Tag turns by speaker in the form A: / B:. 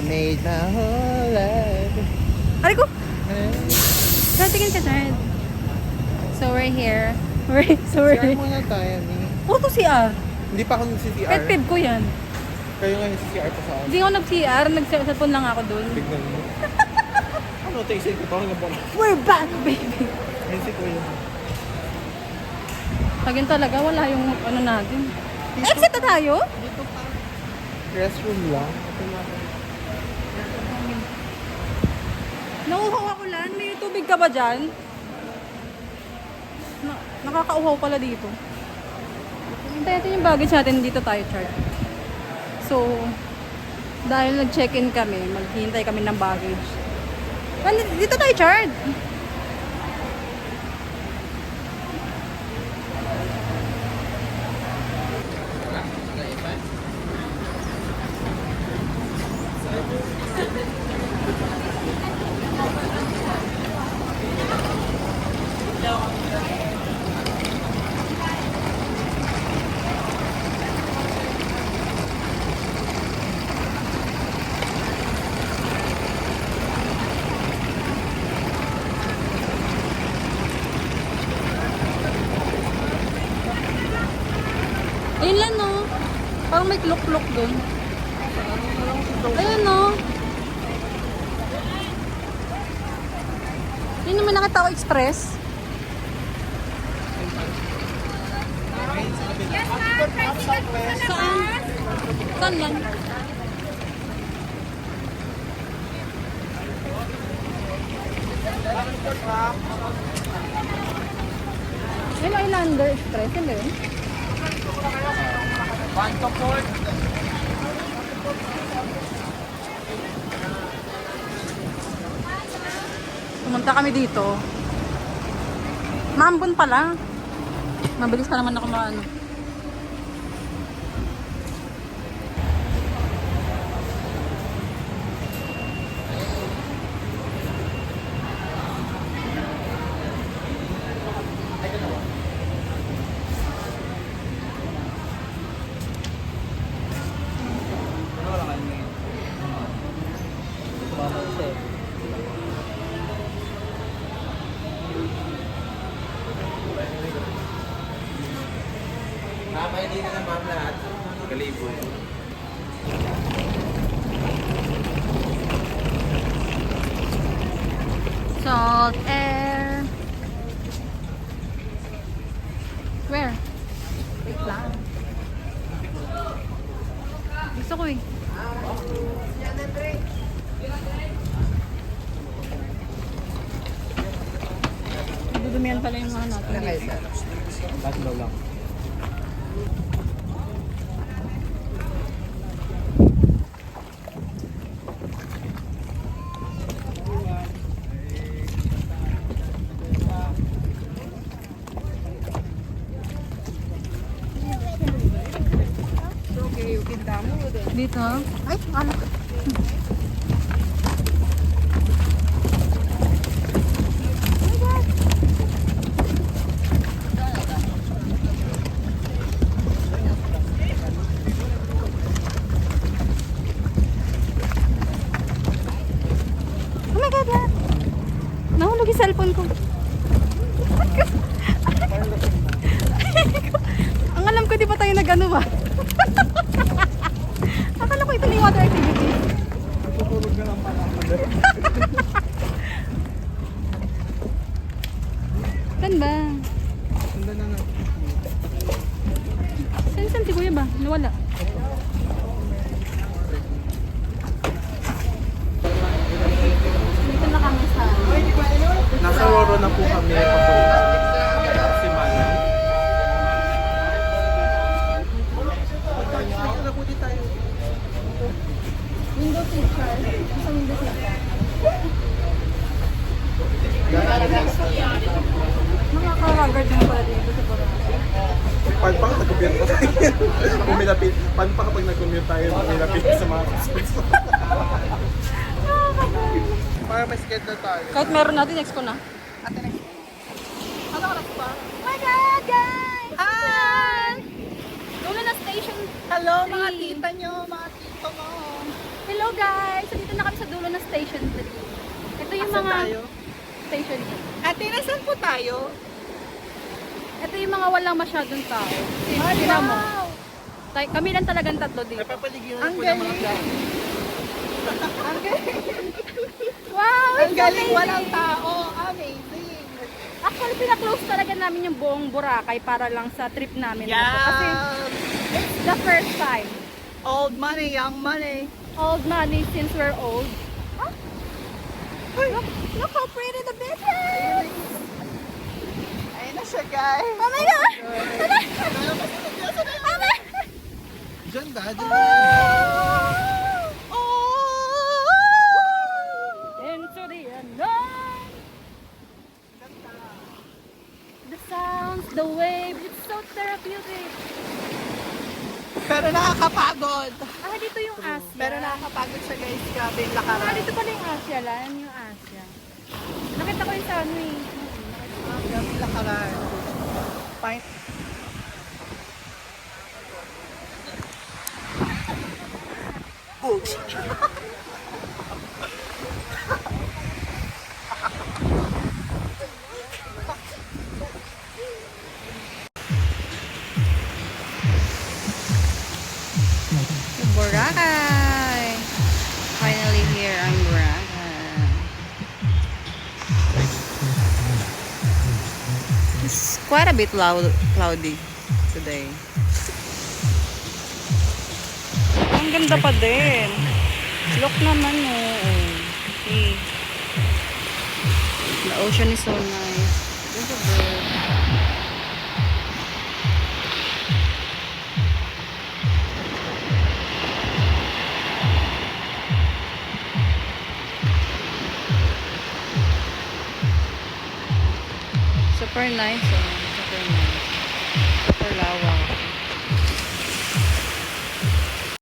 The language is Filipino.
A: made my whole life.
B: Aray ko! So, tingin ka, Chard. So, we're here.
A: CR muna tayo, ni.
B: Oh, to CR.
A: Hindi pa ako nag-CR.
B: Pet peeve ko yan.
A: Kayo nga nag-CR pa sa akin.
B: Hindi ako nag-CR. Nag-cellphone lang ako dun.
A: Tignan mo. Ano, tayo ko to hanggang bola.
B: We're back, baby!
A: Ayun si Kuya.
B: Tagin talaga, wala yung ano natin. Exit na tayo?
A: Dito pa. Restroom lang. Ito lang.
B: Nauuhaw ako lang. May tubig ka ba dyan? Nakakauhaw pala dito. Hintay natin yung baggage natin. Dito tayo, Chard. So, dahil nag-check-in kami, maghihintay kami ng baggage. Dito tayo, Chard! Ayun lang, no? Parang may klok-klok dun. Ayun, no? Yun naman nakita ko express. Saan? Saan yan? Ayun, Islander Express. Yan ba yun? Pumunta kami dito. Mambon pala. Mabilis pa naman ako maano.
A: Nakakainin na ng ma'am lahat. Kalibo.
B: Salt air. Where? Wait lang. Gusto ko eh. Dudumihan pala yung mga natin.
A: Tatlo lang.
B: Dito? Ay, ano? Oh my God, ah. Nahulog yung cellphone ko. Ang alam ko, di pa tayo nag-ano ba? Akala ko ito na yung water activity.
A: Tutulog na lang pala ako.
B: Saan ba?
A: Sundan na natin.
B: Saan si Kuya ba? Nawala. Dito na kami sa...
A: Nasa Roro na po kami. Si Mana.
B: Window seat, Charles. Sa window seat. Mga ka-ragard naman pala dito sa Boracay.
A: Paano pa nag-commute pa tayo? Pumilapit. Paano pa kapag nag-commute tayo, pumilapit sa mga customers? Para may sked na tayo.
B: Kahit meron natin, expo na.
C: Ate na.
B: Ano ka na pa? Oh my God, guys! Hi! Doon na station.
C: Hello mga
B: Three.
C: tita nyo, mga tito mo.
B: Hello Hello guys! So, dito na kami sa dulo ng Station 3. Ito yung
C: Asan
B: mga...
C: tayo?
B: Station
C: Ate, nasan po tayo?
B: 3. Ito yung mga walang masyadong tao. Sino mo? Kami lang talagang tatlo dito.
A: Napapaligiran
C: Ang
A: po ng mga
C: galing.
A: clown.
C: Ang galing.
B: Wow!
C: Ang
B: It's
C: galing,
B: amazing!
C: walang tao. Amazing.
B: Actually, pina-close talaga namin yung buong Boracay para lang sa trip namin. na to. Kasi
C: Yeah.
B: it's the first time.
C: Old money, young money.
B: Old money since we're old. Huh? Look how pretty the beach is!
C: Ayun na siya, guys.
B: Oh my God! Oh my
A: Diyan ba?
B: Into the unknown. The sounds, the waves, it's so therapeutic.
C: Pero nakakapagod.
B: Ah, dito yung Asia.
C: Pero nakakapagod siya, guys. Grabe yung
B: Ah,
C: lakaran.
B: dito pala yung Asia lang, yung Asia. Nakita ko yung sa ano eh.
C: Grabe yung lakaran. Fine.
B: Boracay! Finally here on Boracay. It's quite a bit cloudy today. Ang ganda pa din. Look naman oh. See. The ocean is so nice. There's a bird. Super nice oh. Super nice.